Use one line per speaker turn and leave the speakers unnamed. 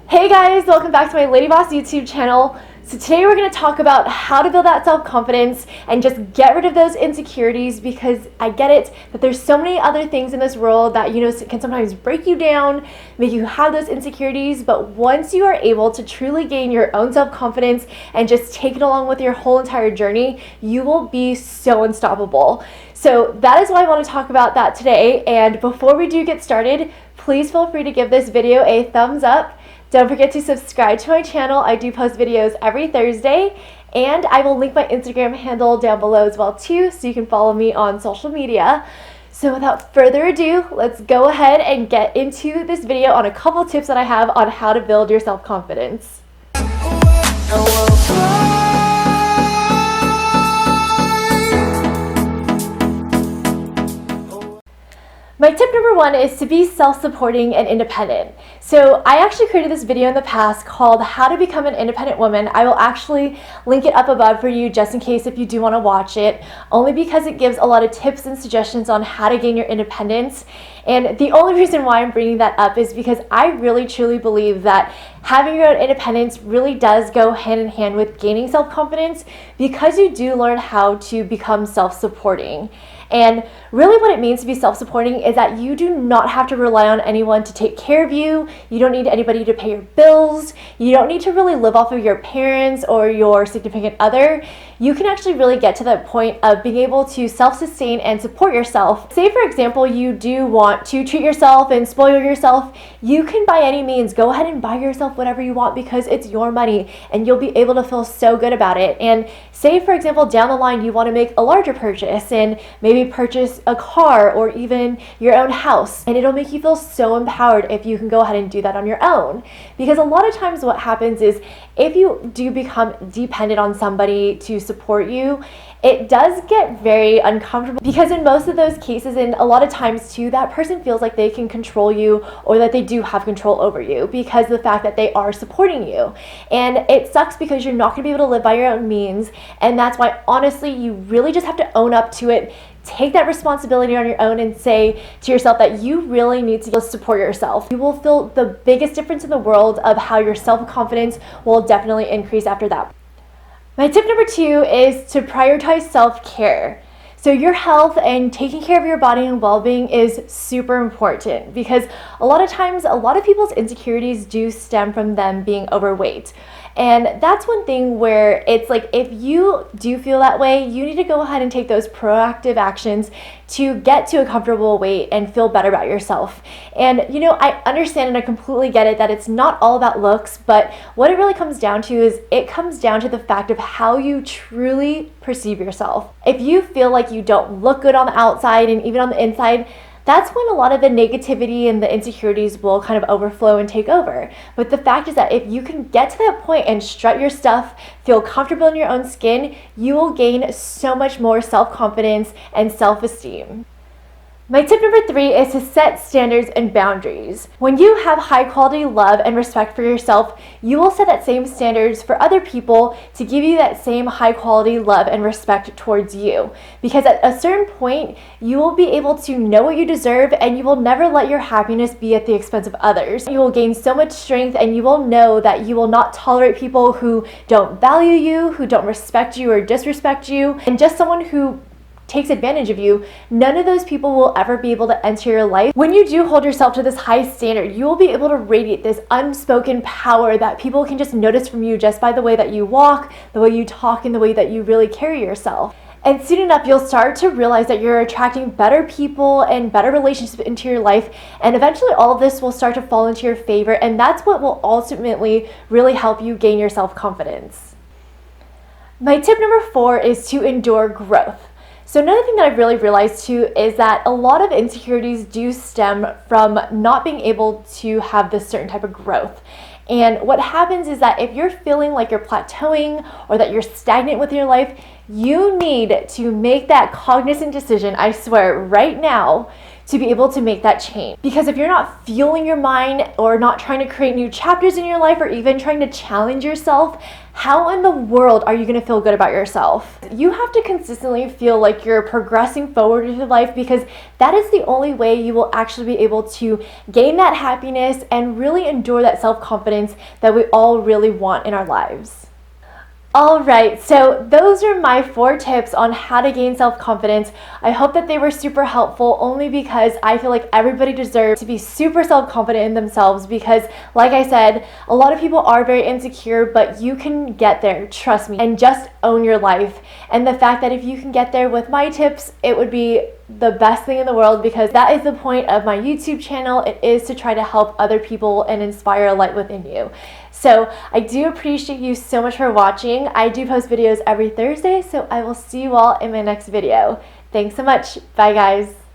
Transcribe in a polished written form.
Hey guys, welcome back to my Lady Boss YouTube channel. So today we're going to talk about how to build that self-confidence and just get rid of those insecurities, because I get it that there's so many other things in this world that can sometimes break you down, make you have those insecurities, but once you are able to truly gain your own self-confidence and just take it along with your whole entire journey, you will be so unstoppable. So that is why I want to talk about that today. And before we do get started, please feel free to give this video a thumbs up. Don't forget to subscribe to my channel. I do post videos every Thursday, and I will link my Instagram handle down below as well too, so you can follow me on social media. So without further ado, let's go ahead and get into this video on a couple tips that I have on how to build your self-confidence. My tip number one is to be self-supporting and independent. So I actually created this video in the past called How to Become an Independent Woman. I will actually link it up above for you just in case if you do want to watch it, only because it gives a lot of tips and suggestions on how to gain your independence. And the only reason why I'm bringing that up is because I really truly believe that having your own independence really does go hand in hand with gaining self-confidence, because you do learn how to become self-supporting. And really what it means to be self-supporting is that you do not have to rely on anyone to take care of you. You don't need anybody to pay your bills. You don't need to really live off of your parents or your significant other. You can actually really get to that point of being able to self-sustain and support yourself. Say, for example, you do want to treat yourself and spoil yourself. You can by any means go ahead and buy yourself whatever you want, because it's your money and you'll be able to feel so good about it. And say, for example, down the line you want to make a larger purchase and maybe purchase a car or even your own house, and it'll make you feel so empowered if you can go ahead and do that on your own. Because a lot of times what happens is, if you do become dependent on somebody to support you, it does get very uncomfortable, because in most of those cases, and a lot of times too, that person feels like they can control you, or that they do have control over you because of the fact that they are supporting you. And it sucks because you're not going to be able to live by your own means, and that's why honestly you really just have to own up to it. Take that responsibility on your own and say to yourself that you really need to support yourself. You will feel the biggest difference in the world of how your self-confidence will definitely increase after that. My tip number two is to prioritize self-care. So your health and taking care of your body and well-being is super important, because a lot of times, a lot of people's insecurities do stem from them being overweight. And that's one thing where it's like, if you do feel that way, you need to go ahead and take those proactive actions to get to a comfortable weight and feel better about yourself. And I understand and I completely get it that it's not all about looks, but what it really comes down to is, it comes down to the fact of how you truly perceive yourself. If you feel like you don't look good on the outside and even on the inside, that's when a lot of the negativity and the insecurities will kind of overflow and take over. But the fact is that if you can get to that point and strut your stuff, feel comfortable in your own skin, you will gain so much more self-confidence and self-esteem. My tip number three is to set standards and boundaries. When you have high quality love and respect for yourself, you will set that same standards for other people to give you that same high quality love and respect towards you. Because at a certain point, you will be able to know what you deserve, and you will never let your happiness be at the expense of others. You will gain so much strength, and you will know that you will not tolerate people who don't value you, who don't respect you or disrespect you, and just someone who takes advantage of you. None of those people will ever be able to enter your life. When you do hold yourself to this high standard, you will be able to radiate this unspoken power that people can just notice from you just by the way that you walk, the way you talk, and the way that you really carry yourself. And soon enough, you'll start to realize that you're attracting better people and better relationships into your life. And eventually all of this will start to fall into your favor. And that's what will ultimately really help you gain your self-confidence. My tip number four is to endure growth. So another thing that I've really realized too is that a lot of insecurities do stem from not being able to have this certain type of growth. And what happens is that if you're feeling like you're plateauing or that you're stagnant with your life, you need to make that cognizant decision, I swear, right now, to be able to make that change. Because if you're not fueling your mind or not trying to create new chapters in your life or even trying to challenge yourself, how in the world are you going to feel good about yourself? You have to consistently feel like you're progressing forward in your life, because that is the only way you will actually be able to gain that happiness and really endure that self-confidence that we all really want in our lives. Alright, so those are my 4 tips on how to gain self-confidence. I hope that they were super helpful, only because I feel like everybody deserves to be super self-confident in themselves, because like I said, a lot of people are very insecure, but you can get there, trust me, and just own your life. And the fact that if you can get there with my tips, it would be the best thing in the world, because that is the point of my YouTube channel. It is to try to help other people and inspire a light within you. So I do appreciate you so much for watching. I do post videos every Thursday, so I will see you all in my next video. Thanks so much. Bye guys.